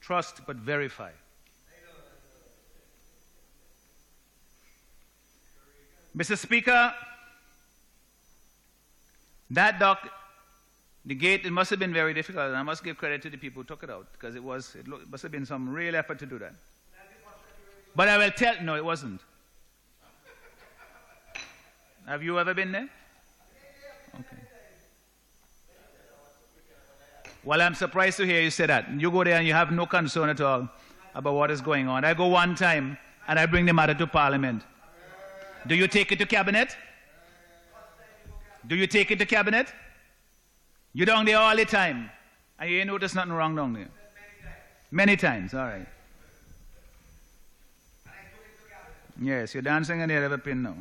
Trust but verify. Mr. Speaker, that dock, the gate, it must have been very difficult, and I must give credit to the people who took it out, because it must have been some real effort to do that. But I will tell, no, it wasn't. Have you ever been there? Okay. Well, I'm surprised to hear you say that. You go there and you have no concern at all about what is going on. I go one time and I bring the matter to Parliament. Do you take it to Cabinet? Do you take it to Cabinet? You're down there all the time and you ain't notice nothing wrong down there? Many times, all right. Yes, you're dancing on the end of a pin now.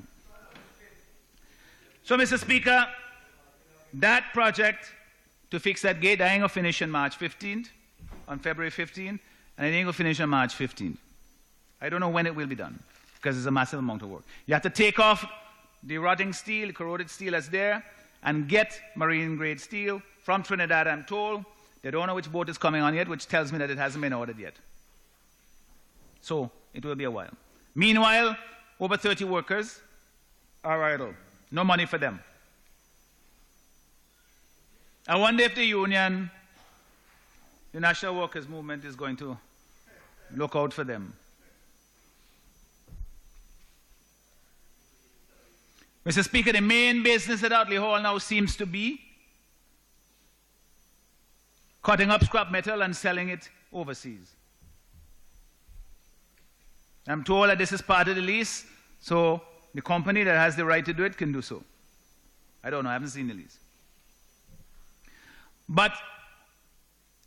So, Mr. Speaker, that project to fix that gate, I ain't going to finish on March 15th, on February 15th, and it ain't going to finish on March 15th. I don't know when it will be done, because it's a massive amount of work. You have to take off the rotting steel, corroded steel that's there, and get marine-grade steel from Trinidad, I'm told. They don't know which boat is coming on yet, which tells me that it hasn't been ordered yet. So, it will be a while. Meanwhile, over 30 workers are idle. No money for them. I wonder if the union, the National Workers' Movement, is going to look out for them. Mr. Speaker, the main business at Otley Hall now seems to be cutting up scrap metal and selling it overseas. I'm told that this is part of the lease, so the company that has the right to do it can do so. I don't know, I haven't seen the lease. But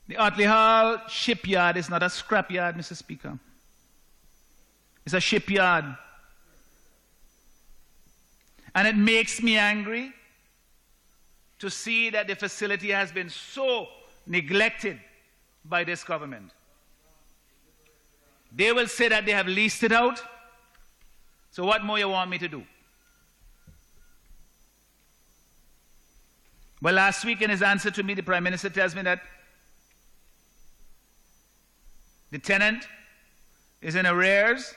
the Otley Hall shipyard is not a scrapyard, Mr. Speaker. It's a shipyard. And it makes me angry to see that the facility has been so neglected by this government. They will say that they have leased it out. So what more you want me to do? Well, last week in his answer to me, the Prime Minister tells me that the tenant is in arrears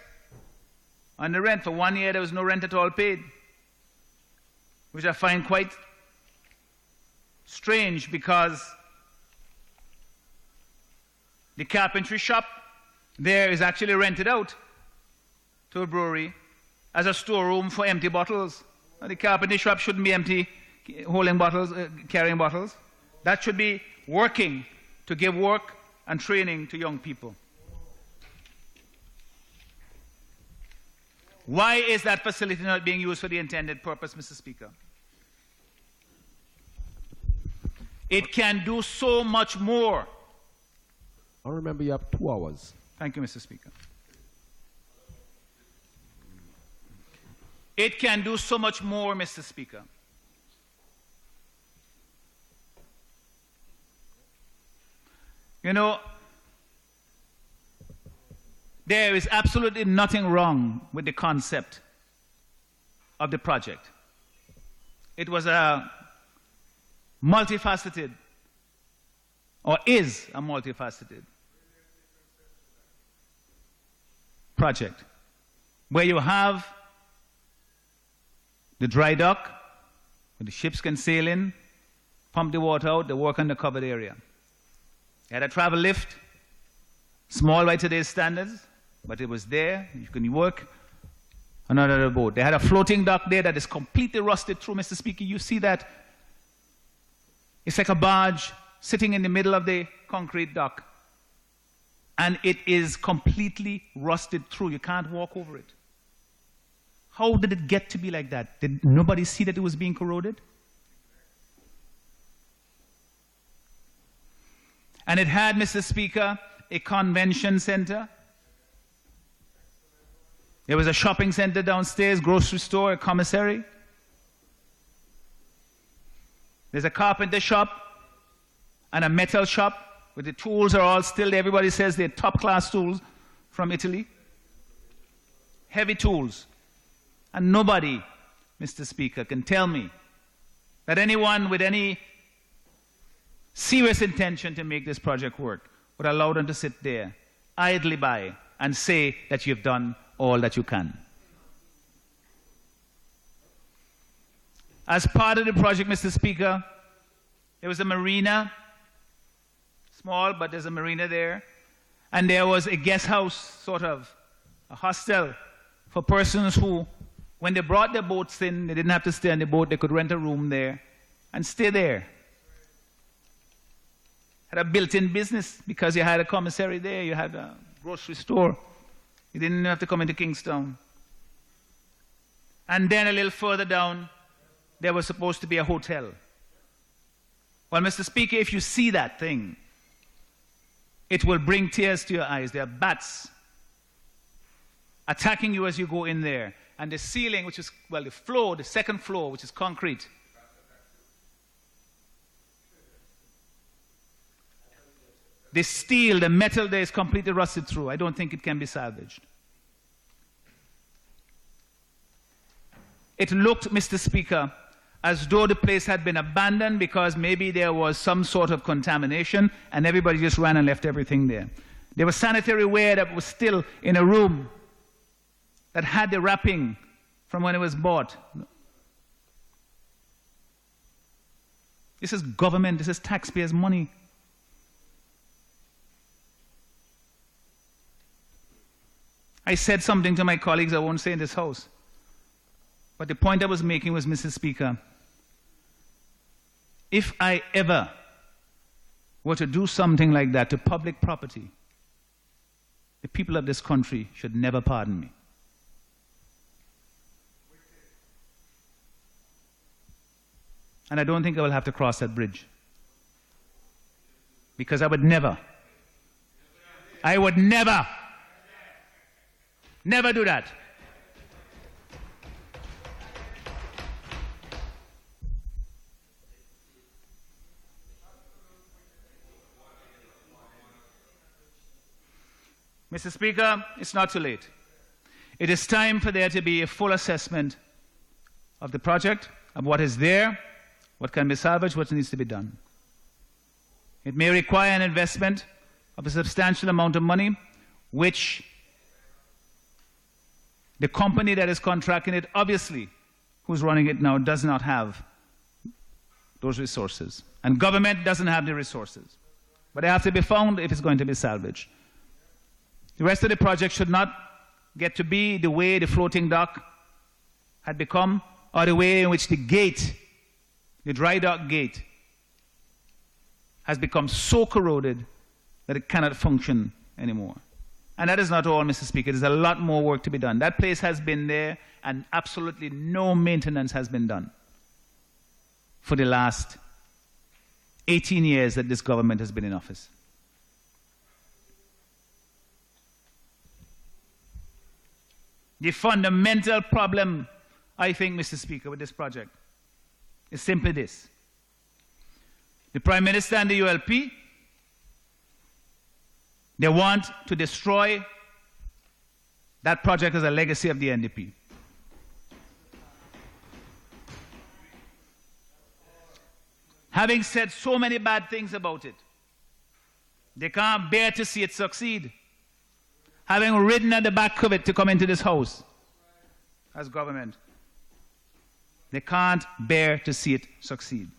on the rent. For 1 year, there was no rent at all paid, which I find quite strange, because the carpentry shop there is actually rented out to a brewery as a storeroom for empty bottles. The carpentry shop shouldn't be empty, holding bottles, carrying bottles. That should be working to give work and training to young people. Why is that facility not being used for the intended purpose, Mr. Speaker? It can do so much more. I remember you have 2 hours. Thank you, Mr. Speaker. It can do so much more, Mr. Speaker. You know, there is absolutely nothing wrong with the concept of the project. It was a multifaceted, or is a multifaceted project, where you have the dry dock, where the ships can sail in, pump the water out, they work on the covered area. They had a travel lift, small by today's standards, but it was there. You can work on another boat. They had a floating dock there that is completely rusted through, Mr. Speaker. You see that? It's like a barge sitting in the middle of the concrete dock. And it is completely rusted through. You can't walk over it. How did it get to be like that? Did nobody see that it was being corroded? And it had, Mr. Speaker, a convention center. There was a shopping center downstairs, grocery store, a commissary. There's a carpenter shop and a metal shop where the tools are all still there. Everybody says they're top-class tools from Italy. Heavy tools. And nobody, Mr. Speaker, can tell me that anyone with any serious intention to make this project work would allow them to sit there, idly by, and say that you've done all that you can. As part of the project, Mr. Speaker, there was a marina, small, but there's a marina there, and there was a guest house, sort of, a hostel for persons who, when they brought their boats in, they didn't have to stay on the boat, they could rent a room there and stay there. Had a built-in business because you had a commissary there, you had a grocery store. You didn't have to come into Kingstown. And then a little further down, there was supposed to be a hotel. Well, Mr. Speaker, if you see that thing, it will bring tears to your eyes. There are bats attacking you as you go in there. And the ceiling, which is, well, the floor, the second floor, which is concrete. The steel, the metal there is completely rusted through. I don't think it can be salvaged. It looked, Mr. Speaker, as though the place had been abandoned because maybe there was some sort of contamination and everybody just ran and left everything there. There was sanitary ware that was still in a room that had the wrapping from when it was bought. This is government, this is taxpayers' money. I said something to my colleagues I won't say in this house. But the point I was making was, Mr. Speaker, if I ever were to do something like that to public property, the people of this country should never pardon me. And I don't think I will have to cross that bridge. Because I would never do that. Mr. Speaker, it's not too late. It is time for there to be a full assessment of the project, of what is there, what can be salvaged, what needs to be done. It may require an investment of a substantial amount of money, which the company that is contracting it, obviously, who's running it now, does not have those resources. And government doesn't have the resources. But they have to be found if it's going to be salvaged. The rest of the project should not get to be the way the floating dock had become, or the way in which the gate, the dry dock gate, has become so corroded that it cannot function anymore. And that is not all, Mr. Speaker. There's a lot more work to be done. That place has been there, and absolutely no maintenance has been done for the last 18 years that this government has been in office. The fundamental problem, I think, Mr. Speaker, with this project is simply this. The Prime Minister and the ULP, they want to destroy that project as a legacy of the NDP. Having said so many bad things about it, they can't bear to see it succeed. Having ridden at the back of it to come into this house as government, they can't bear to see it succeed.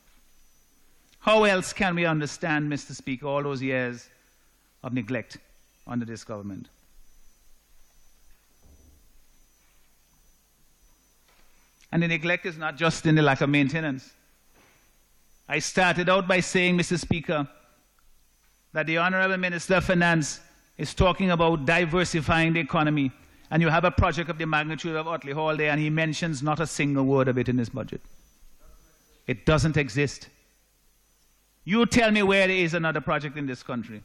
How else can we understand, Mr. Speaker, all those years of neglect under this government? And the neglect is not just in the lack of maintenance. I started out by saying, Mr. Speaker, that the Honorable Minister of Finance is talking about diversifying the economy, and you have a project of the magnitude of Otley Hall there, and he mentions not a single word of it in his budget. It doesn't exist. You tell me where there is another project in this country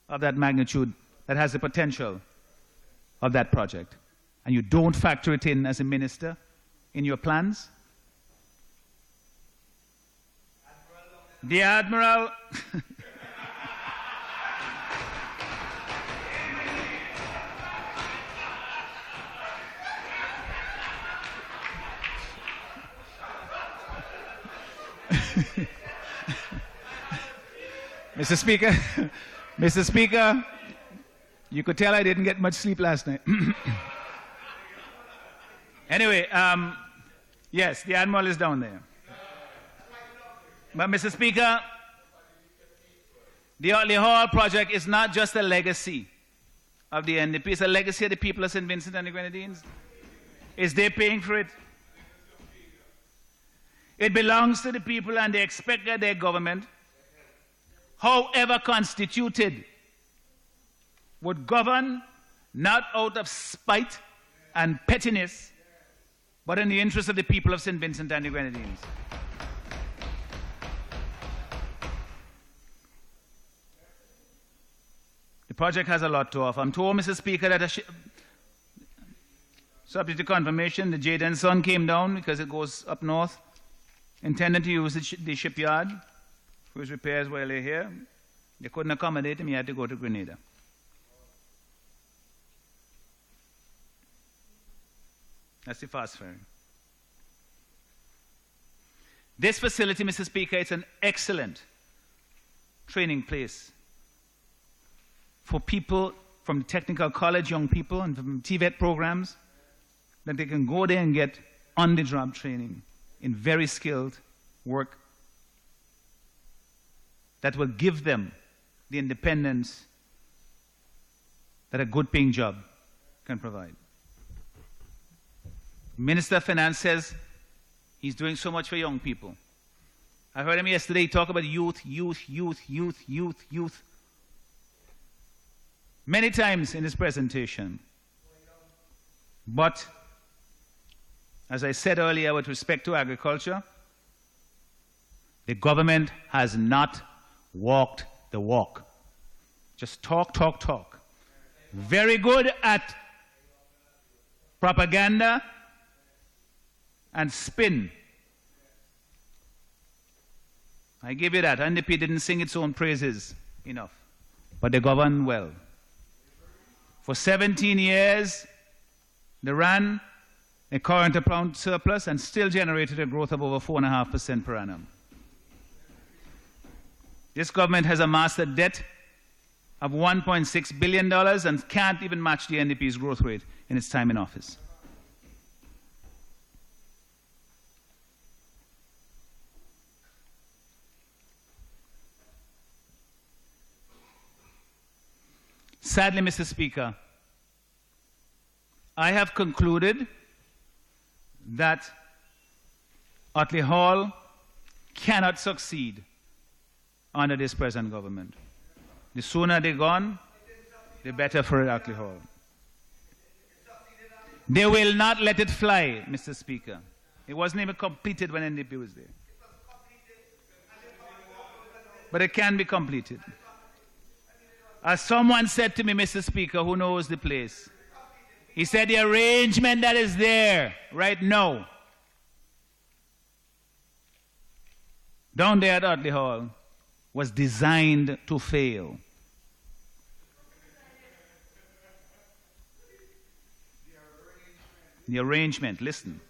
of that magnitude that has the potential of that project, and you don't factor it in as a minister in your plans? The Admiral... Mr. Speaker, Mr. Speaker, you could tell I didn't get much sleep last night. Anyway, yes, the Admiral is down there. But Mr. Speaker, the Otley Hall project is not just a legacy of the NDP, it's a legacy of the people of St. Vincent and the Grenadines. Is they paying for it? It belongs to the people and they expect that their government, however constituted, would govern not out of spite and pettiness, but in the interest of the people of St. Vincent and the Grenadines. The project has a lot to offer. I'm told, Mr. Speaker, that subject to confirmation, the Jade and Son came down because it goes up north, intended to use the shipyard for his repairs while they're here. They couldn't accommodate him, he had to go to Grenada. That's the fast ferry. This facility, Mr. Speaker, it's an excellent training place for people from the technical college, young people, and from TVET programs, that they can go there and get on-the-job training in very skilled work that will give them the independence that a good-paying job can provide. Minister of Finance says he's doing so much for young people. I heard him yesterday talk about youth. Many times in his presentation. But, as I said earlier, with respect to agriculture, the government has not walked the walk. Just talk. Very good at propaganda and spin. I give you that. NDP didn't sing its own praises enough, but they govern well. For 17 years, they ran a current account surplus and still generated a growth of over 4.5% per annum. This government has amassed a debt of $1.6 billion and can't even match the NDP's growth rate in its time in office. Sadly, Mr. Speaker, I have concluded that Otley Hall cannot succeed under this present government. The sooner they're gone, the better for Otley Hall. They will not let it fly, Mr. Speaker. It wasn't even completed when NDP was there. But it can be completed. As someone said to me, Mr. Speaker, who knows the place, he said the arrangement that is there right now, down there at Otley Hall, was designed to fail. The arrangement, listen.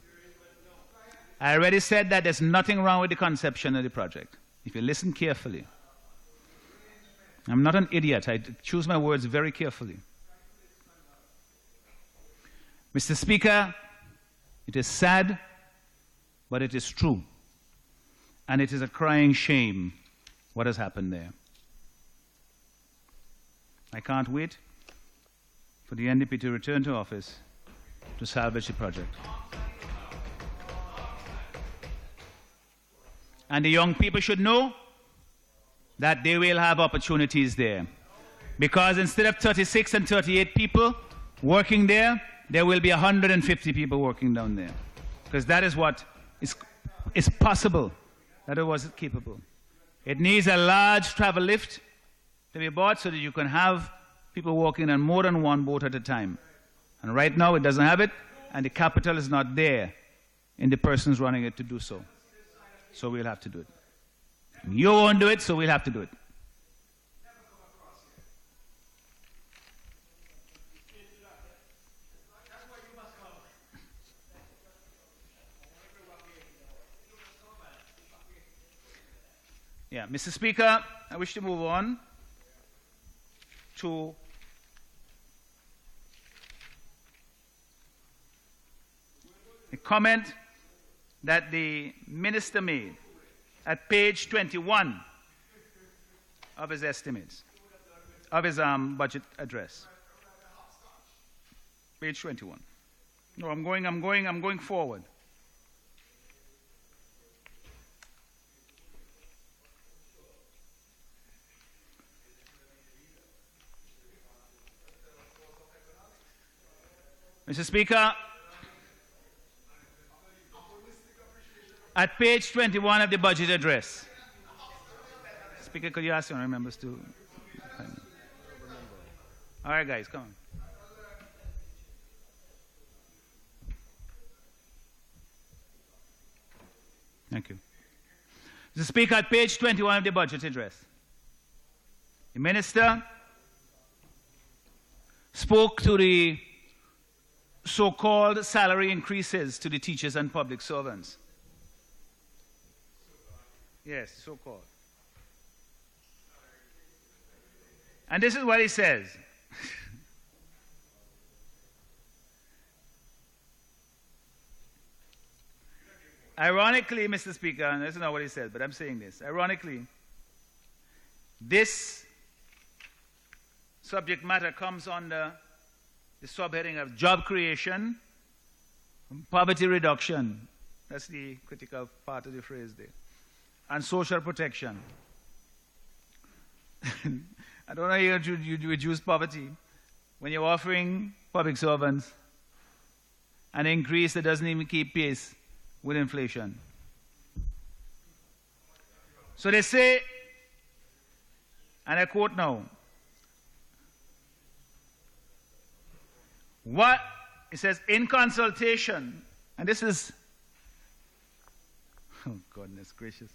I already said that there's nothing wrong with the conception of the project. If you listen carefully. I'm not an idiot. I choose my words very carefully. Mr. Speaker, it is sad, but it is true. And it is a crying shame what has happened there. I can't wait for the NDP to return to office to salvage the project. And the young people should know that they will have opportunities there. Because instead of 36 and 38 people working there, there will be 150 people working down there. Because that is what is possible. That is what is capable. It needs a large travel lift to be bought so that you can have people walking on more than one boat at a time. And right now it doesn't have it, and the capital is not there in the persons running it to do so. So we'll have to do it. You won't do it, so we'll have to do it. Yeah, Mr. Speaker, I wish to move on. to a comment that the minister made at page 21 of his estimates, of his budget address. Page 21. No, I'm going forward. Mr. Speaker, at page 21 of the budget address. Speaker, could you ask your members to? All right, guys, come on. Thank you. Mr. Speaker, at page 21 of the budget address, the minister spoke to the so-called salary increases to the teachers and public servants. Yes, so-called. And this is what he says. Ironically, Mr. Speaker, and this is not what he said, but I'm saying this. Ironically, this subject matter comes under the subheading of job creation, poverty reduction. That's the critical part of the phrase there. And social protection. I don't know how you reduce poverty when you're offering public servants an increase that doesn't even keep pace with inflation. So they say, and I quote now, what it says, in consultation, and this is, oh goodness gracious,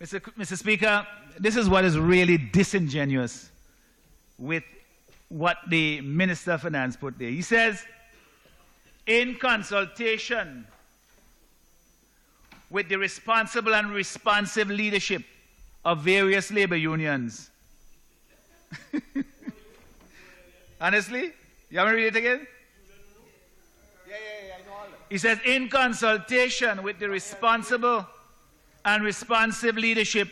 Mr. Speaker, this is what is really disingenuous with what the Minister of Finance put there. He says, in consultation with the responsible and responsive leadership of various labor unions. Honestly? You want me to read it again? Yeah, I know all that. He says, in consultation with the responsible and responsive leadership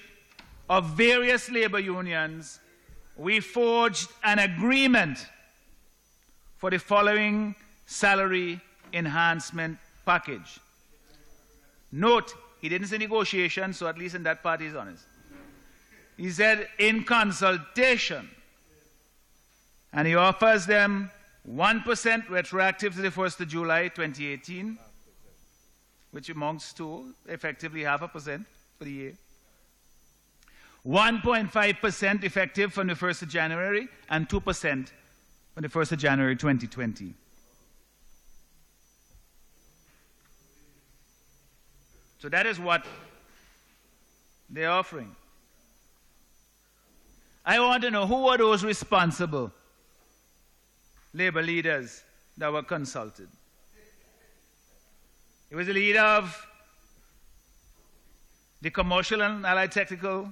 of various labor unions, we forged an agreement for the following salary enhancement package. Note, he didn't say negotiation, so at least in that part he's honest. He said, in consultation. And he offers them 1% retroactive to the 1st of July 2018, which amounts to effectively 0.5% for the year. 1.5% effective from the 1st of January, and 2% from the 1st of January 2020. So that is what they're offering. I want to know, who are those responsible labor leaders that were consulted? It was the leader of the Commercial and Allied Technical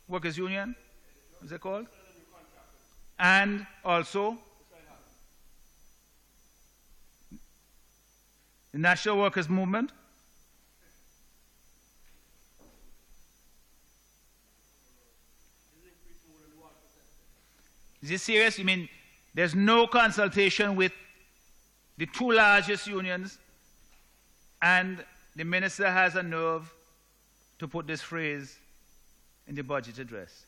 Workers Union, what's it called? And also the National Workers Movement. Is this serious? You mean there's no consultation with the two largest unions, and the minister has a nerve to put this phrase in the budget address?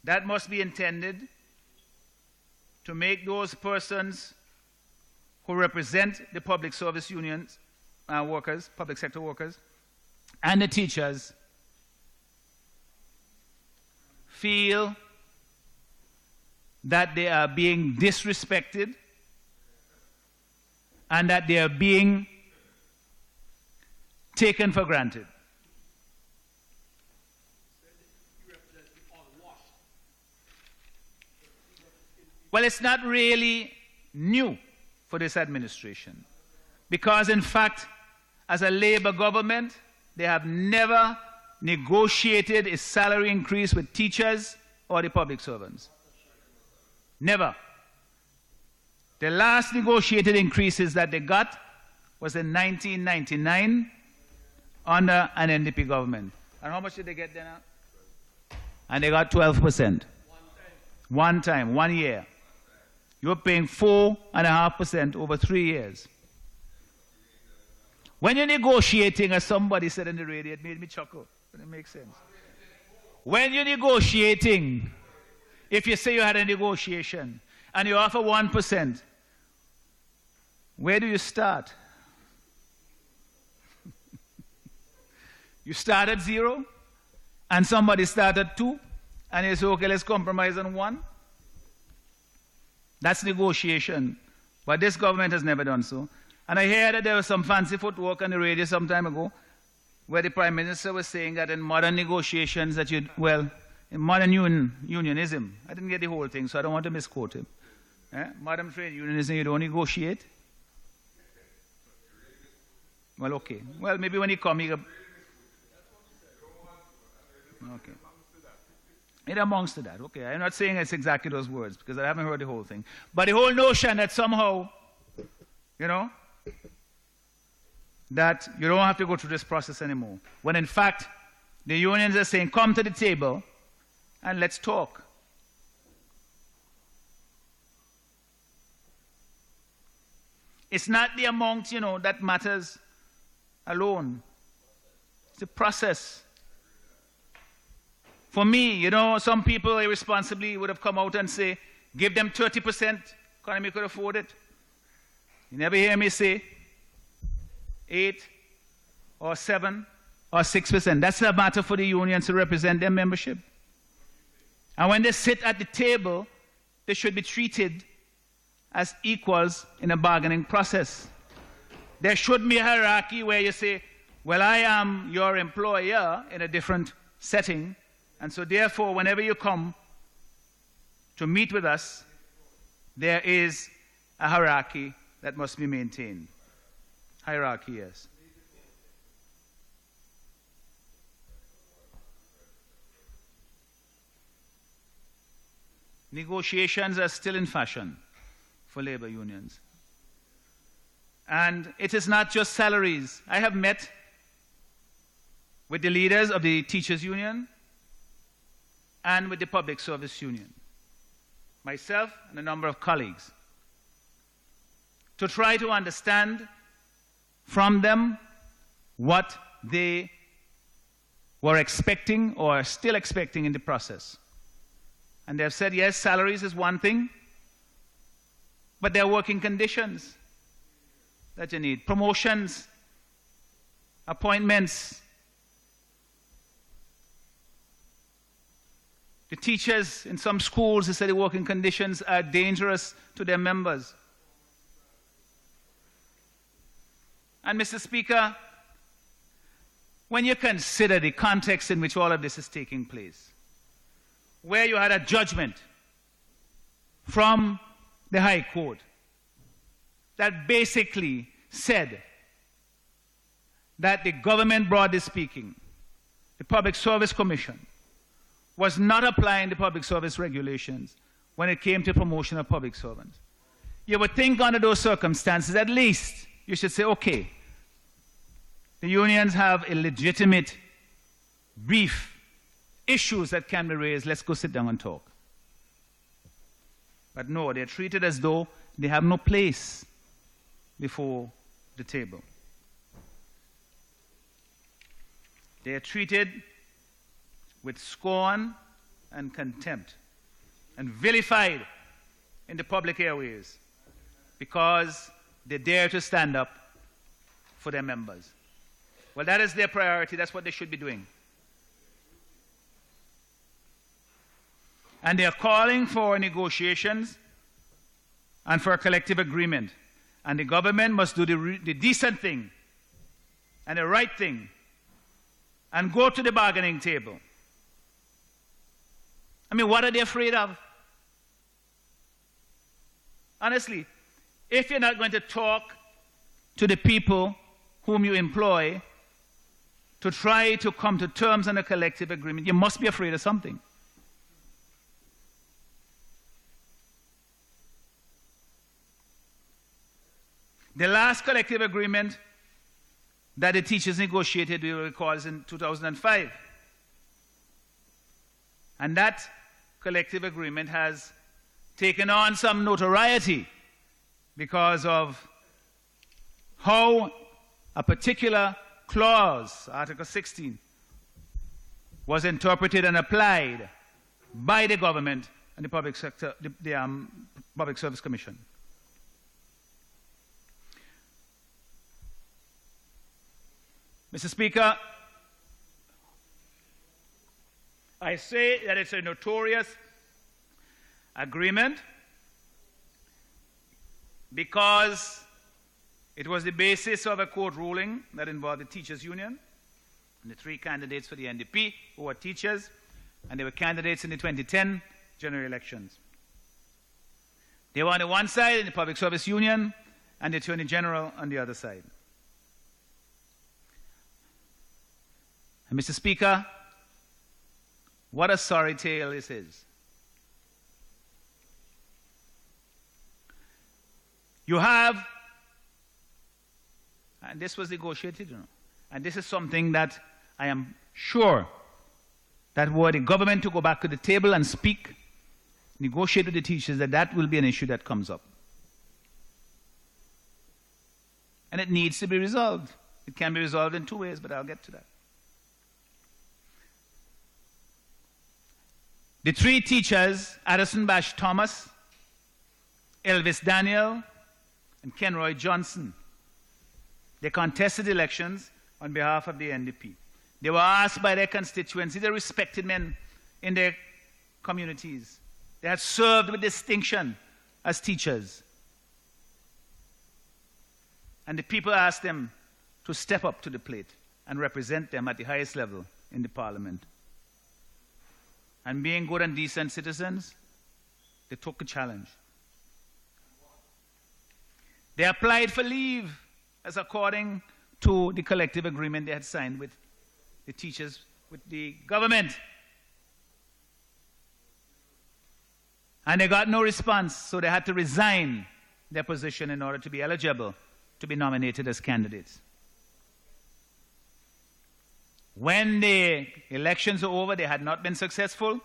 That must be intended to make those persons who represent the public service unions workers, public sector workers, and the teachers feel that they are being disrespected and that they are being taken for granted. Well, it's not really new for this administration, because in fact, as a Labour government, they have never negotiated a salary increase with teachers or the public servants? Never. The last negotiated increases that they got was in 1999 under an NDP government. And how much did they get then? And they got 12%. One time, 1 year. You're paying 4.5% over 3 years. When you're negotiating, as somebody said in the radio, it made me chuckle, but it makes sense. When you're negotiating, if you say you had a negotiation and you offer 1%, where do you start? You start at 0, and somebody started at 2, and you say, okay, let's compromise on 1. That's negotiation. But this government has never done so. And I hear that there was some fancy footwork on the radio some time ago where the Prime Minister was saying that in modern negotiations that in modern unionism, I didn't get the whole thing, so I don't want to misquote him. Modern trade unionism, you don't negotiate? Well, okay. Well, maybe when he comes, he... Okay. It amounts to that. Okay, I'm not saying it's exactly those words because I haven't heard the whole thing. But the whole notion that somehow, that you don't have to go through this process anymore. When in fact, the unions are saying, come to the table and let's talk. It's not the amount, that matters alone. It's the process. For me, some people irresponsibly would have come out and say, give them 30%, economy could afford it. You never hear me say 8 or 7 or 6%. That's a matter for the unions to represent their membership. And when they sit at the table, they should be treated as equals in a bargaining process. There should be a hierarchy where you say, well, I am your employer in a different setting, and so therefore, whenever you come to meet with us, there is a hierarchy that must be maintained. Hierarchy, yes. Negotiations are still in fashion for labor unions. And it is not just salaries. I have met with the leaders of the teachers' union and with the public service union, myself and a number of colleagues, to try to understand from them what they were expecting or are still expecting in the process. And they've said, yes, salaries is one thing, but there are working conditions that you need. Promotions, appointments. The teachers in some schools, they say the working conditions are dangerous to their members. And Mr. Speaker, when you consider the context in which all of this is taking place, where you had a judgment from the High Court that basically said that the government, broadly speaking, the Public Service Commission, was not applying the public service regulations when it came to promotion of public servants. You would think under those circumstances, at least, you should say, okay, the unions have a legitimate brief, issues that can be raised, let's go sit down and talk. But no, they're treated as though they have no place before the table. They are treated with scorn and contempt and vilified in the public airways because they dare to stand up for their members. Well, that is their priority. That's what they should be doing. And they are calling for negotiations and for a collective agreement. And the government must do the decent thing and the right thing and go to the bargaining table. I mean, what are they afraid of? Honestly, if you're not going to talk to the people whom you employ to try to come to terms on a collective agreement, you must be afraid of something. The last collective agreement that the teachers negotiated, we will recall, is in 2005. And that collective agreement has taken on some notoriety because of how a particular clause, Article 16, was interpreted and applied by the government and the Public Service Commission. Mr. Speaker, I say that it's a notorious agreement because it was the basis of a court ruling that involved the teachers' union and the three candidates for the NDP who were teachers, and they were candidates in the 2010 general elections. They were on the one side in the Public Service Union and the Attorney General on the other side. And Mr. Speaker, what a sorry tale this is. You have, and this was negotiated, and this is something that I am sure that were the government to go back to the table and speak, negotiate with the teachers, that will be an issue that comes up. And it needs to be resolved. It can be resolved in two ways, but I'll get to that. The three teachers, Addison Bash Thomas, Elvis Daniel, and Kenroy Johnson, they contested elections on behalf of the NDP. They were asked by their constituency, the respected men in their communities. They had served with distinction as teachers. And the people asked them to step up to the plate and represent them at the highest level in the parliament. And being good and decent citizens, they took the challenge. They applied for leave as according to the collective agreement they had signed with the teachers, with the government. And they got no response, so they had to resign their position in order to be eligible to be nominated as candidates. When the elections were over, they had not been successful.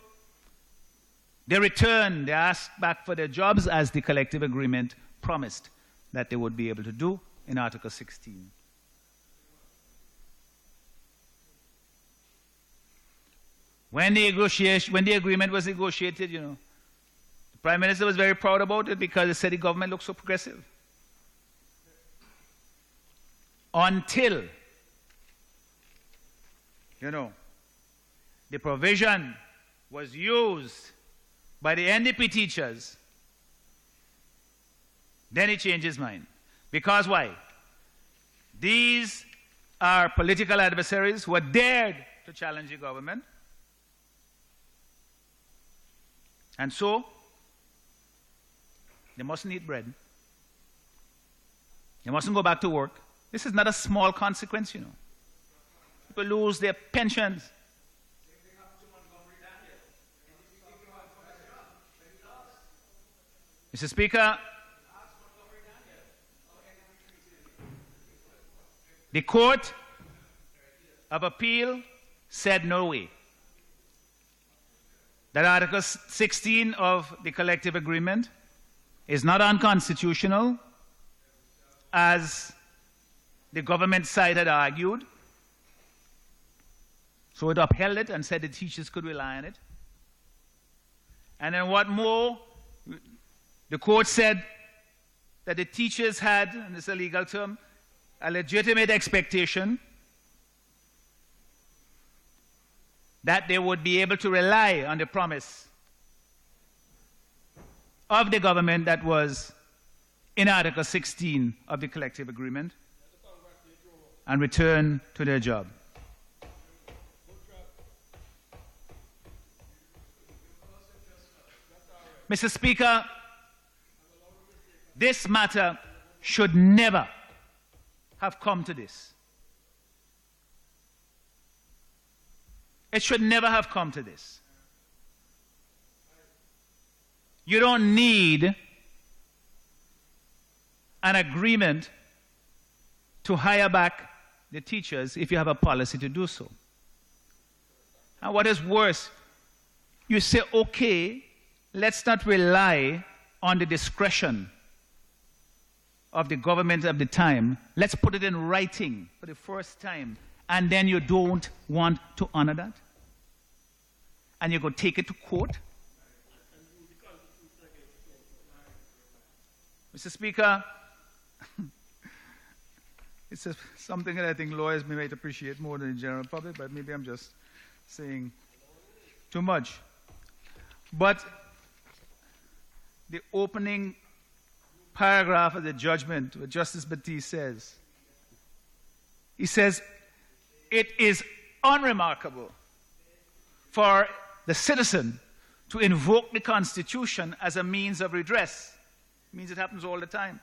They returned, they asked back for their jobs as the collective agreement promised that they would be able to do in Article 16. When the agreement was negotiated, the Prime Minister was very proud about it because he said the government looked so progressive. Until, the provision was used by the NDP teachers, then he changed his mind. Because why? These are political adversaries who are dared to challenge the government. And so, they mustn't eat bread. They mustn't go back to work. This is not a small consequence, People lose their pensions. Mr. Speaker, the Court of Appeal said no way. That Article 16 of the collective agreement is not unconstitutional, as the government side had argued. So it upheld it and said the teachers could rely on it. And then what more, the court said that the teachers had, and this is a legal term, a legitimate expectation that they would be able to rely on the promise of the government that was in Article 16 of the collective agreement and return to their job. Mr. Speaker, this matter should never have come to this. It should never have come to this. You don't need an agreement to hire back the teachers if you have a policy to do so. And what is worse, you say, okay, let's not rely on the discretion of the government of the time. Let's put it in writing for the first time. And then you don't want to honor that? And you go take it to court? Mr. Speaker, it's something that I think lawyers might appreciate more than the general public, but maybe I'm just saying too much. But the opening paragraph of the judgment, where Justice Batiste says, he says, it is unremarkable for the citizen to invoke the Constitution as a means of redress. It means it happens all the time.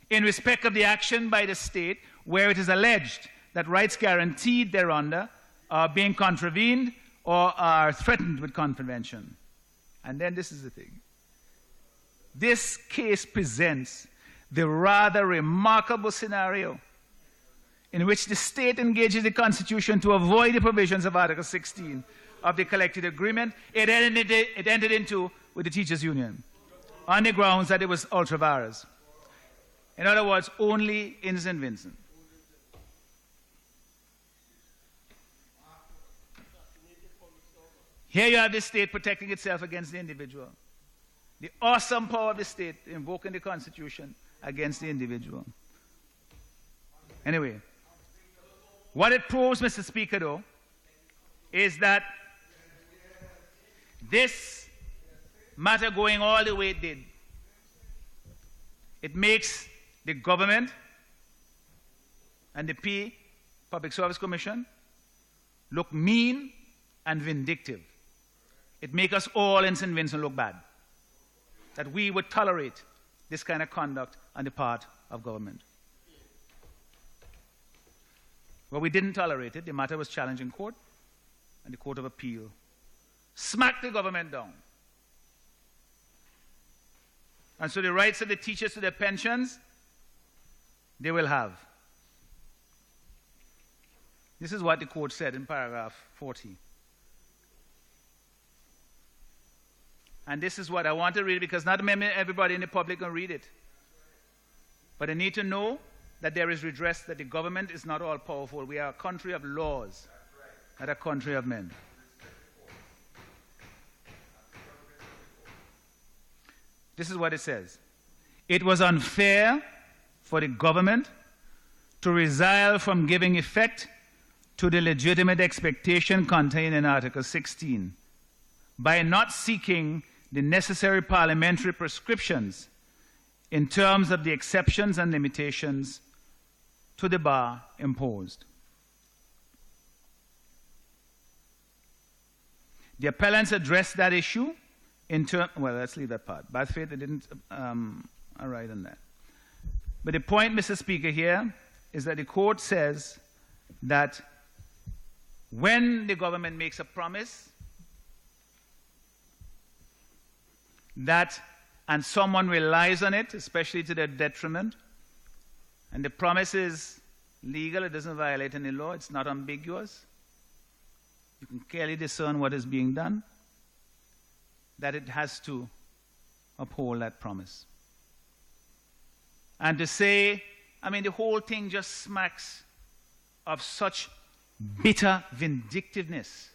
In respect of the action by the state where it is alleged that rights guaranteed thereunder are being contravened or are threatened with contravention. And then this is the thing. This case presents the rather remarkable scenario in which the state engages the Constitution to avoid the provisions of Article 16 of the collective agreement it entered into with the teachers' union on the grounds that it was ultra vires. In other words, only in St. Vincent. Here you have the state protecting itself against the individual. The awesome power of the state invoking the Constitution against the individual. Anyway, what it proves, Mr. Speaker, though, is that this matter going all the way it did, it makes the government and the Public Service Commission, look mean and vindictive. It makes us all in St. Vincent look bad, that we would tolerate this kind of conduct on the part of government. Well, we didn't tolerate it. The matter was challenged in court, and the Court of Appeal smacked the government down. And so the rights of the teachers to their pensions, they will have. This is what the court said in paragraph 40. And this is what I want to read, because not everybody in the public can read it. But they need to know that there is redress, that the government is not all powerful. We are a country of laws, not a country of men. This is what it says. It was unfair for the government to resile from giving effect to the legitimate expectation contained in Article 16 by not seeking the necessary parliamentary prescriptions in terms of the exceptions and limitations to the bar imposed. The appellants addressed that issue well, let's leave that part. Bad faith, they didn't arrive on that. But the point, Mr. Speaker, here is that the court says that when the government makes a promise and someone relies on it, especially to their detriment, and the promise is legal, it doesn't violate any law, it's not ambiguous, you can clearly discern what is being done, that it has to uphold that promise. And to say, the whole thing just smacks of such bitter vindictiveness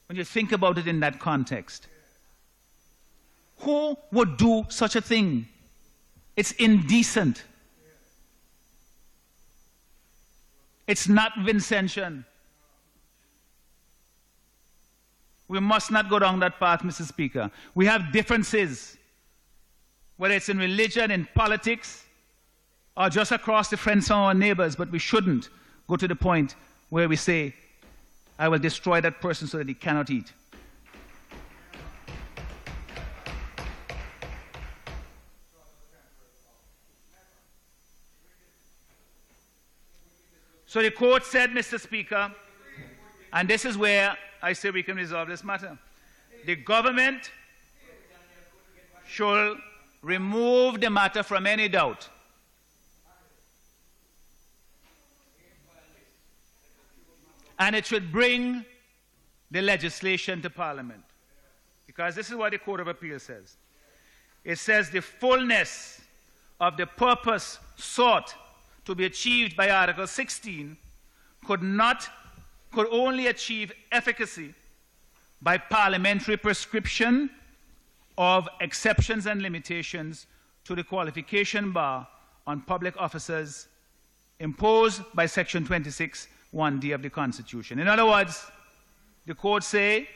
when you think about it in that context. Who would do such a thing? It's indecent. It's not Vincentian. We must not go down that path, Mr. Speaker. We have differences, whether it's in religion, in politics, or just across the fence from our neighbors, but we shouldn't go to the point where we say, I will destroy that person so that he cannot eat. So the court said, Mr. Speaker, and this is where I say we can resolve this matter. The government should remove the matter from any doubt. and it should bring the legislation to Parliament. Because this is what the Court of Appeal says. It says the fullness of the purpose sought to be achieved by Article 16 could only achieve efficacy by parliamentary prescription of exceptions and limitations to the qualification bar on public officers imposed by Section 26(1)(d) of the Constitution. In other words, the court say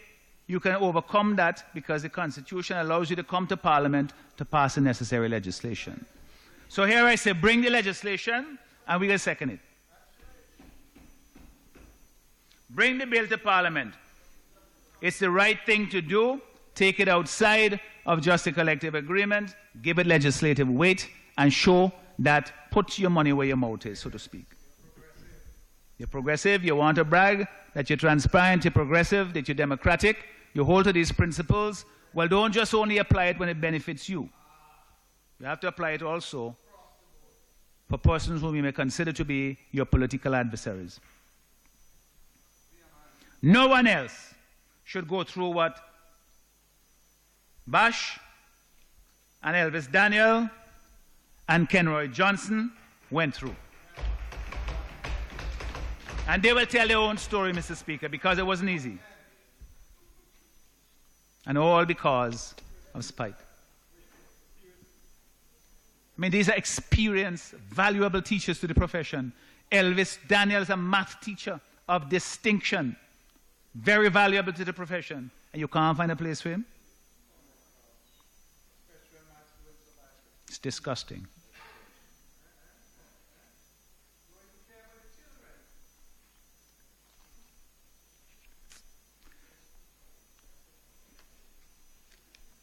you can overcome that because the Constitution allows you to come to Parliament to pass the necessary legislation. So here I say bring the legislation and we will second it. Bring the bill to Parliament. It's the right thing to do. Take it outside of just a collective agreement, give it legislative weight, and show that put your money where your mouth is, so to speak. You're progressive, you want to brag that you're transparent, you're progressive, that you're democratic, you hold to these principles. Well, don't just only apply it when it benefits you. You have to apply it also for persons whom you may consider to be your political adversaries. No one else should go through what Bash and Elvis Daniel and Kenroy Johnson went through. And they will tell their own story, Mr. Speaker, because it wasn't easy. And all because of spite. I mean, these are experienced, valuable teachers to the profession. Elvis Daniel is a math teacher of distinction, very valuable to the profession. And you can't find a place for him? It's disgusting.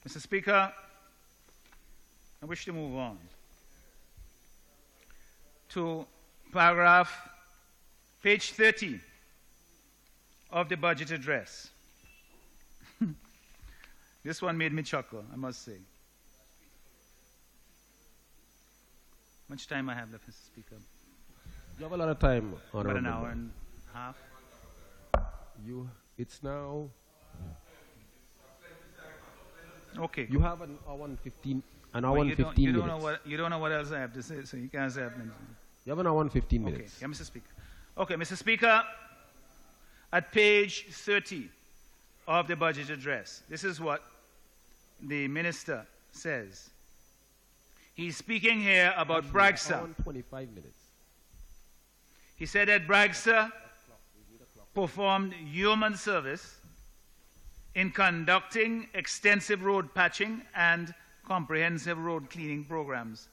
Mr. Speaker, I wish to move on to page 30 of the budget address. This one made me chuckle, I must say. How much time I have left, Mr. Speaker? You have a lot of time, About Honorable an hour Member. and a half. It's now. Okay. You have an hour and 15. An hour Well, and 15 you minutes. don't know what else I have to say, so you can't say anything. You have an hour and 15 Okay. minutes. Yeah, Mr. Speaker. Okay, Mr. Speaker, at page 30 of the budget address, this is what the minister says. He's speaking here about Hour Bragsa. and 25 minutes. He said that Bragsa performed human service in conducting extensive road patching and comprehensive road cleaning programs,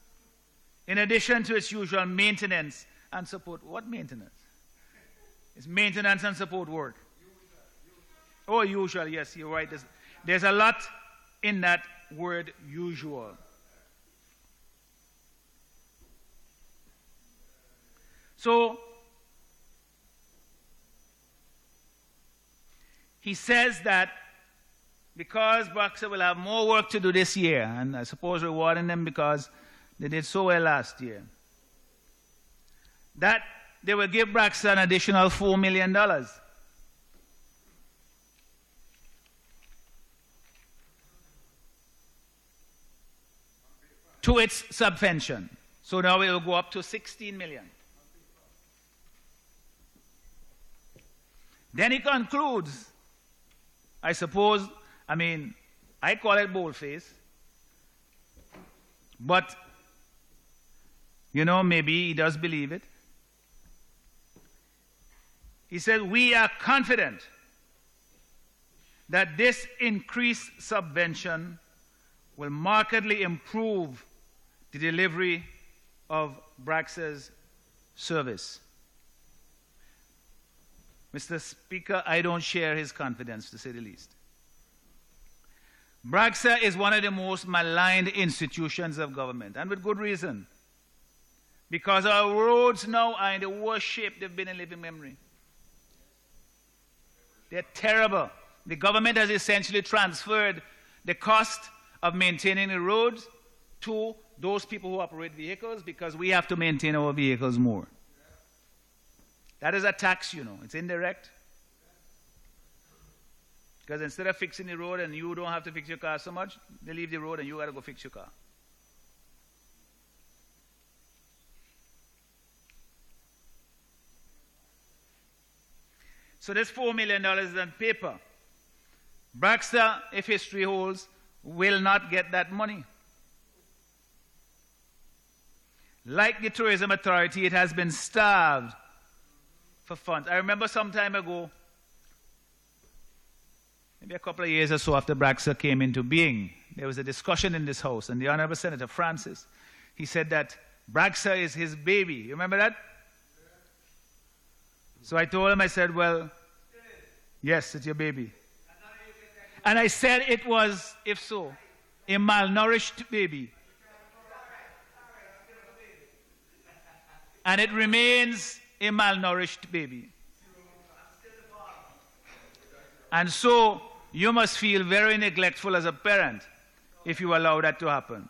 in addition to its usual maintenance and support. What maintenance? It's maintenance and support work. Oh, usual, yes, you're right. There's a lot in that word usual. So, he says that because Bragsa will have more work to do this year, and I suppose rewarding them because they did so well last year, that they will give Bragsa an additional $4 million to its subvention. So now it will go up to $16 million. Then he concludes, I suppose, I call it boldface, but, maybe he does believe it. He said, we are confident that this increased subvention will markedly improve the delivery of Bragsa's service. Mr. Speaker, I don't share his confidence, to say the least. Bragsa is one of the most maligned institutions of government, and with good reason. Because our roads now are in the worst shape they've been in living memory. They're terrible. The government has essentially transferred the cost of maintaining the roads to those people who operate vehicles because we have to maintain our vehicles more. That is a tax, it's indirect. Because instead of fixing the road and you don't have to fix your car so much, they leave the road and you got to go fix your car. So this $4 million is on paper. Braxton, if history holds, will not get that money. Like the Tourism Authority, it has been starved for funds. I remember some time ago, maybe a couple of years or so after Braxton came into being, there was a discussion in this house, and the Honorable Senator Francis, he said that Braxton is his baby. You remember that? So I told him, I said, well, yes, it's your baby. And I said it was, if so, a malnourished baby. And it remains a malnourished baby. And so you must feel very neglectful as a parent if you allow that to happen.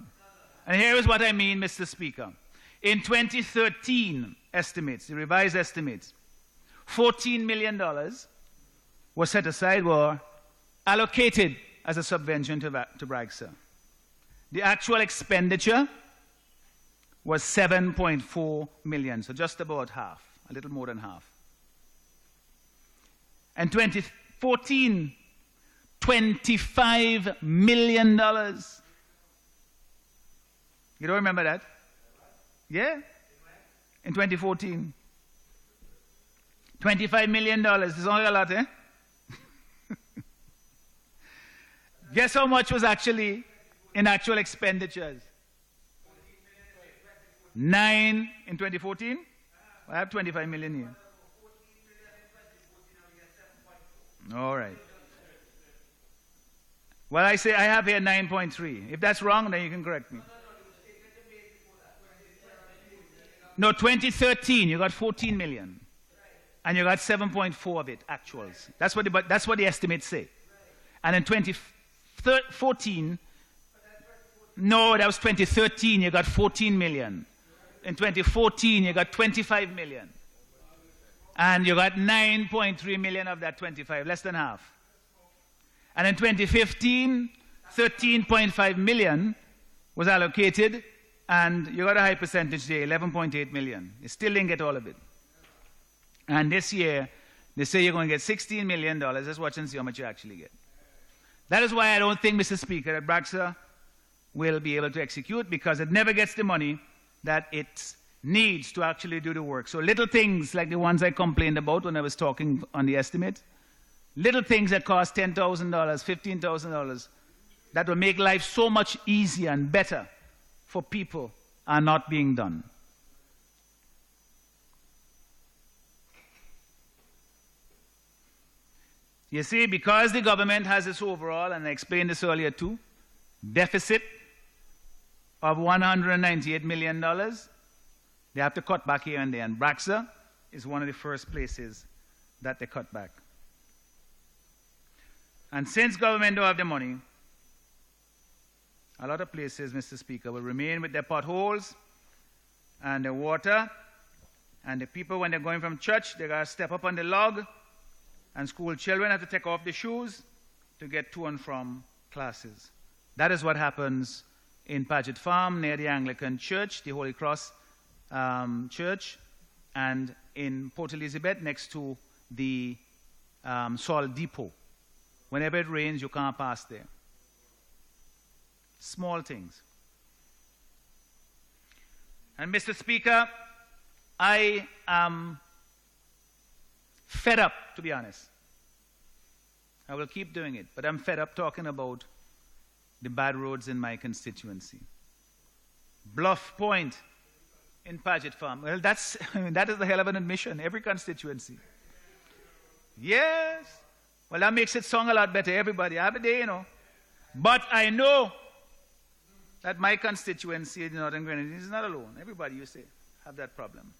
And here is what I mean, Mr. Speaker. In 2013 estimates, the revised estimates, $14 million was set aside or allocated as a subvention to Bragsa. The actual expenditure was $7.4 million, so just about half, a little more than half. And 2014, $25 million. You don't remember that? Yeah? In 2014. $25 million. It's only a lot, eh? Guess how much was actually in actual expenditures? 9 in 2014? I have 25 million here. All right. Well, I say I have here 9.3. If that's wrong, then you can correct me. No, 2013, you got 14 million. And you got 7.4 of it, actuals. That's what the estimates say. And in 2014, no, that was 2013, you got 14 million. In 2014, you got 25 million. And you got 9.3 million of that 25, less than half. And in 2015, 13.5 million was allocated, and you got a high percentage there, 11.8 million. You still didn't get all of it. And this year, they say you're going to get $16 million. Let's watch and see how much you actually get. That is why I don't think, Mr. Speaker, that Braxa will be able to execute, because it never gets the money that it needs to actually do the work. So little things like the ones I complained about when I was talking on the estimate, little things that cost $10,000, $15,000, that will make life so much easier and better for people are not being done. You see, because the government has this overall, and I explained this earlier too, deficit of $198 million, they have to cut back here and there. And Braxa is one of the first places that they cut back. And since government don't have the money, a lot of places, Mr. Speaker, will remain with their potholes and the water, and the people, when they're going from church, they got to step up on the log, and school children have to take off the shoes to get to and from classes. That is what happens in Paget Farm near the Anglican Church, the Holy Cross Church, and in Port Elizabeth next to the Salt Depot. Whenever it rains, you can't pass there. Small things. And Mr. Speaker, I am fed up, to be honest. I will keep doing it, but I'm fed up talking about the bad roads in my constituency. Bluff Point in Paget Farm. Well, that is the hell of an admission, every constituency. Yes. Well, that makes it sound a lot better, everybody. I have a day, you know. But I know that my constituency in Northern Grenadines is not alone. Everybody, you say, have that problem.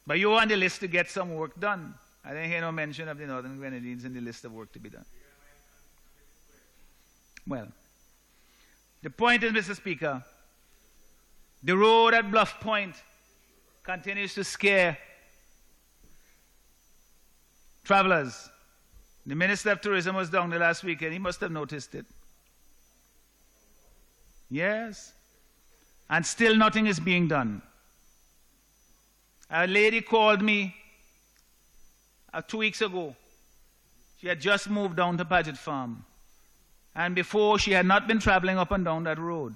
But you're on the list to get some work done. I didn't hear no mention of the Northern Grenadines in the list of work to be done. Well, the point is, Mr. Speaker, the road at Bluff Point continues to scare travelers The Minister of Tourism was down there last weekend. He must have noticed it. Yes. And still nothing is being done. A lady called me 2 weeks ago. She had just moved down to Paget Farm. And before, she had not been traveling up and down that road.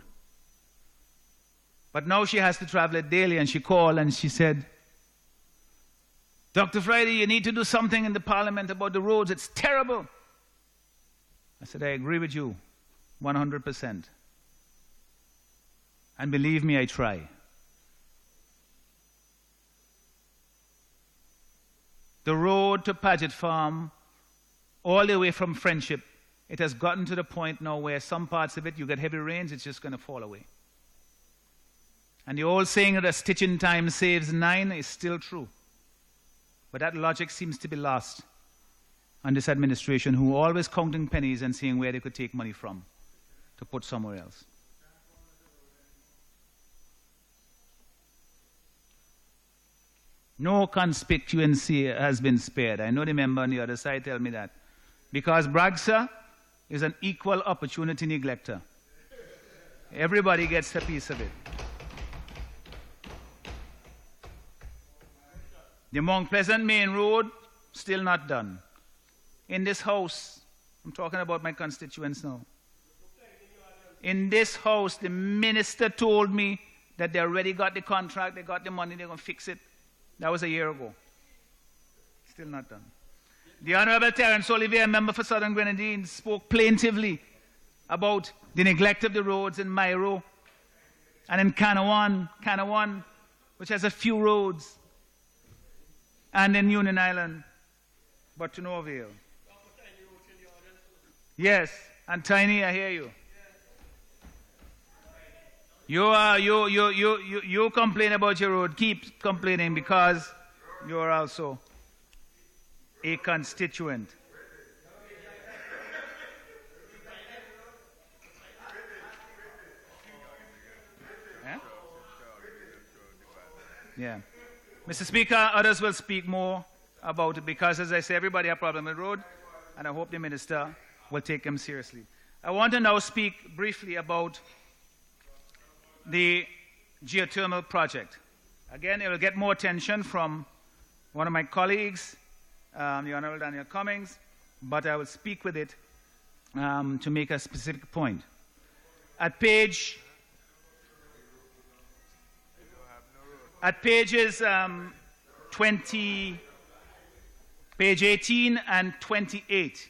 But now she has to travel it daily. And she called and she said, Dr. Friday, you need to do something in the parliament about the roads. It's terrible. I said, I agree with you 100%. And believe me, I try. The road to Paget Farm, all the way from Friendship, it has gotten to the point now where some parts of it, you get heavy rains, it's just going to fall away. And the old saying that a stitch in time saves 9 is still true. But that logic seems to be lost on this administration, who are always counting pennies and seeing where they could take money from to put somewhere else. No constituency has been spared. I know the member on the other side tell me that. Because Bragsa is an equal opportunity neglector. Everybody gets a piece of it. The Mount Pleasant Main Road, still not done. In this house, I'm talking about my constituents now. In this house, the minister told me that they already got the contract, they got the money, they're going to fix it. That was a year ago. Still not done. The Honorable Terence Olivier, member for Southern Grenadines, spoke plaintively about the neglect of the roads in Mairo and in Canawan, which has a few roads, and in Union Island, but to no avail. Yes, and Tiny, I hear you. You complain about your road. Keep complaining because you are also a constituent. Yeah. Mr. Speaker, others will speak more about it because, as I say, everybody has a problem with the road, and I hope the minister will take them seriously. I want to now speak briefly about the geothermal project. Again, it will get more attention from one of my colleagues, the Honorable Daniel Cummings, but I will speak with it to make a specific point. At pages 18 and 28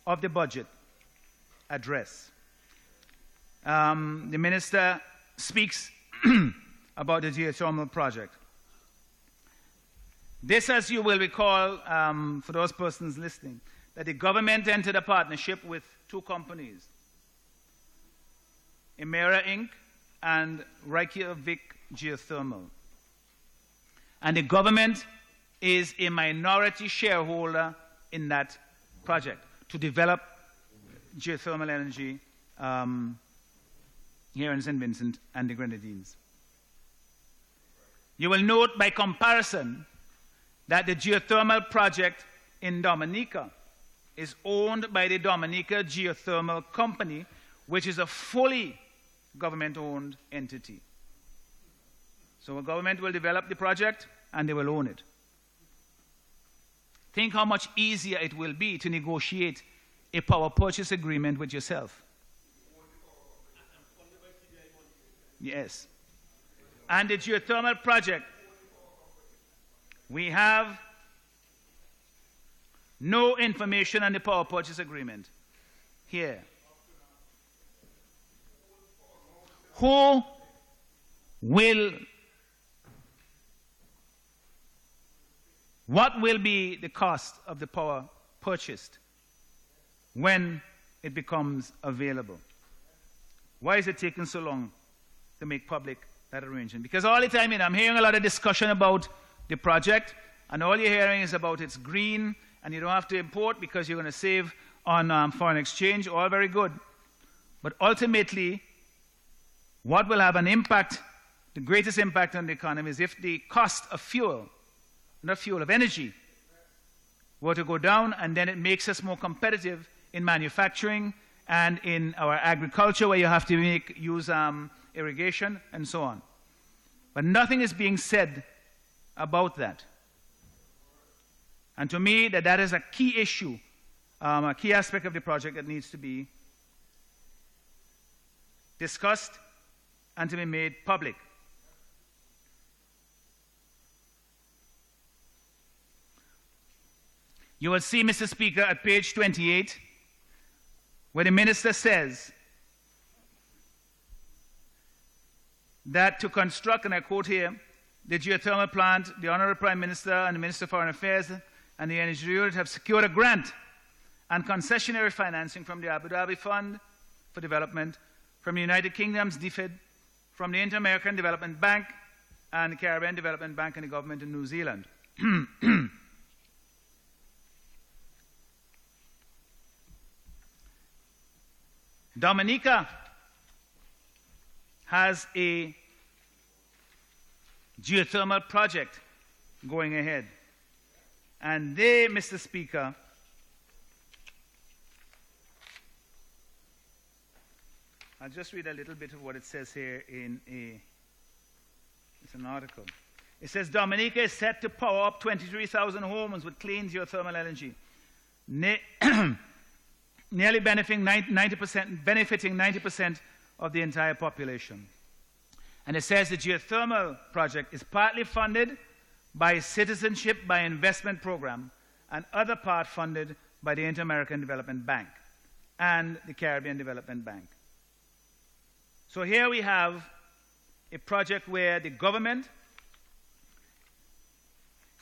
of the budget address, the minister speaks about the geothermal project. This, as you will recall, for those persons listening, that the government entered a partnership with two companies, Emera Inc. and Reykjavik Geothermal. And the government is a minority shareholder in that project to develop geothermal energy here in St. Vincent and the Grenadines. You will note by comparison that the geothermal project in Dominica is owned by the Dominica Geothermal Company, which is a fully government-owned entity. So the government will develop the project and they will own it. Think how much easier it will be to negotiate a power purchase agreement with yourself. Yes. And the geothermal project, we have no information on the power purchase agreement here. Who will, what will be the cost of the power purchased when it becomes available? Why is it taking so long to make public that arrangement? Because all the time, I'm hearing a lot of discussion about the project, and all you're hearing is about it's green, and you don't have to import because you're going to save on foreign exchange. All very good. But ultimately, what will have an impact, the greatest impact on the economy, is if the cost of fuel, not fuel, of energy, were to go down, and then it makes us more competitive in manufacturing and in our agriculture, where you have to use irrigation and so on. But nothing is being said about that. And to me, that is a key issue, a key aspect of the project that needs to be discussed and to be made public. You will see, Mr. Speaker, at page 28, where the minister says that to construct, and I quote here, the geothermal plant, the Honourable Prime Minister and the Minister of Foreign Affairs and the Energy Unit have secured a grant and concessionary financing from the Abu Dhabi Fund for Development, from the United Kingdom's DFID, from the Inter-American Development Bank and the Caribbean Development Bank and the government in New Zealand. Dominica has a geothermal project going ahead. And they, Mr. Speaker, I'll just read a little bit of what it says here it's an article. It says Dominica is set to power up 23,000 homes with clean geothermal energy, nearly benefiting 90% of the entire population. And it says the geothermal project is partly funded by a Citizenship by Investment program and other part funded by the Inter-American Development Bank and the Caribbean Development Bank. So here we have a project where the government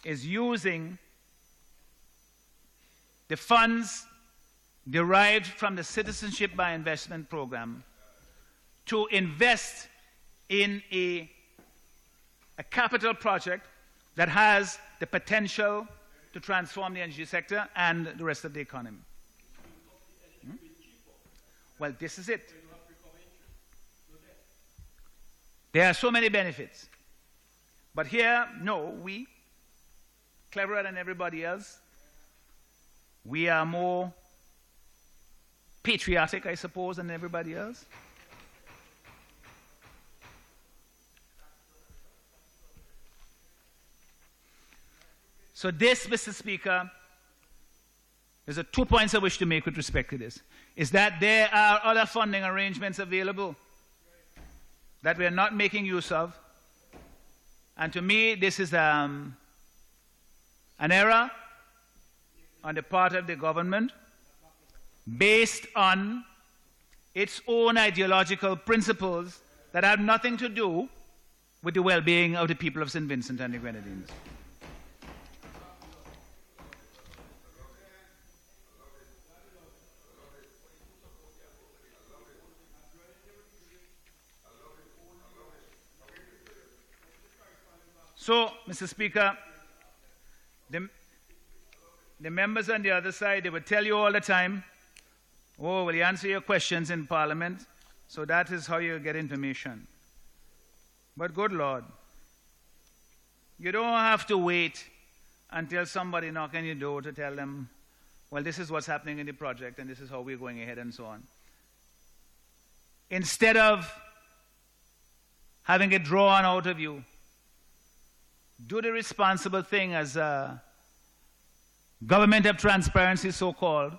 is using the funds derived from the Citizenship by Investment program to invest in a capital project that has the potential to transform the energy sector and the rest of the economy. Well, this is it. There are so many benefits. But here, no, we, cleverer than everybody else, we are more patriotic, I suppose, than everybody else. So this, Mr. Speaker, there's 2 points I wish to make with respect to this, is that there are other funding arrangements available that we are not making use of. And to me, this is an error on the part of the government based on its own ideological principles that have nothing to do with the well-being of the people of St. Vincent and the Grenadines. So, Mr. Speaker, the members on the other side, they will tell you all the time, oh, will you answer your questions in Parliament? So that is how you get information. But good Lord, you don't have to wait until somebody knocks on your door to tell them, well, this is what's happening in the project and this is how we're going ahead and so on. Instead of having it drawn out of you, do the responsible thing as a government of transparency, so-called.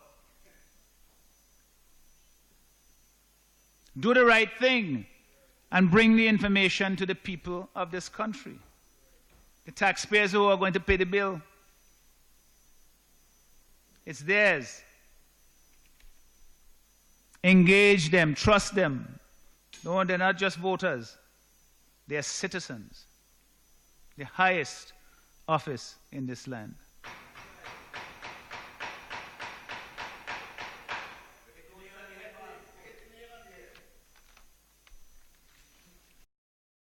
Do the right thing and bring the information to the people of this country, the taxpayers who are going to pay the bill. It's theirs. Engage them, trust them. No, they're not just voters. They're citizens. The highest office in this land.